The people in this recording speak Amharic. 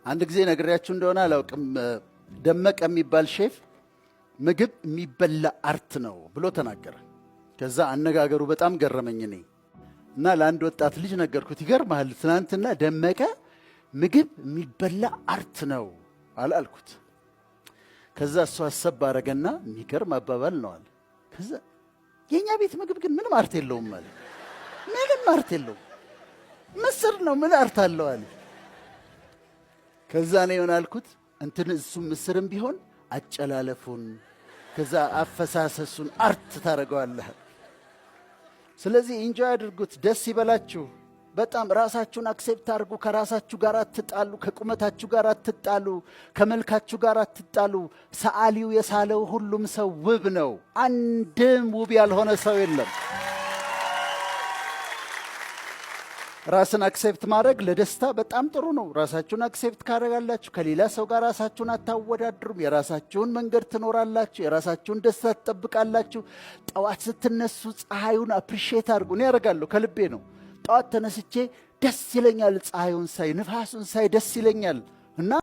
አንድ ጊዜ ነግሬያችሁ እንደሆነ አላውቅም። ደመቀ የሚባል ሼፍ ምግብ የሚበላ አርት ነው ብሎ ተናገረ። ከዛ አነጋገሩ በጣም ገረመኝ እኔ እና ለአንድ ወጣት ልጅ ነገርኩት። ይገርምሃል ትናንትና ደመቀ ምግብ የሚበላ አርት ነው አላልኩት። ከዛ እሱ አሰብ አረገና የሚገርም አባባል ነው አለ። ከዛ የኛ ቤት ምግብ ግን ምንም አርት የለውም አለ። ምንም አርት የለውም፣ ምስር ነው ምን አርት አለው አለ። ከዛ ነው አልኩት እንትን እሱ ምስርም ቢሆን አጨላለፉን ከዛ አፈሳሰሱን አርት ታረጋዋለህ። ስለዚህ ኢንጆይ አድርጉት፣ ደስ ይበላችሁ። በጣም ራሳችሁን አክሴፕት አድርጉ። ከራሳችሁ ጋር አትጣሉ፣ ከቁመታችሁ ጋር አትጣሉ፣ ከመልካችሁ ጋር አትጣሉ። ሰዓሊው የሳለው ሁሉም ሰው ውብ ነው። አንድም ውብ ያልሆነ ሰው የለም። ራስን አክሴፕት ማድረግ ለደስታ በጣም ጥሩ ነው። ራሳችሁን አክሴፕት ካደረጋላችሁ ከሌላ ሰው ጋር ራሳችሁን አታወዳድሩም። የራሳችሁን መንገድ ትኖራላችሁ። የራሳችሁን ደስታ ትጠብቃላችሁ። ጠዋት ስትነሱ ፀሐዩን አፕሪሺየት አድርጉ። እኔ ያደርጋለሁ፣ ከልቤ ነው። ጠዋት ተነስቼ ደስ ይለኛል፣ ፀሐዩን ሳይ፣ ንፋሱን ሳይ ደስ ይለኛል እና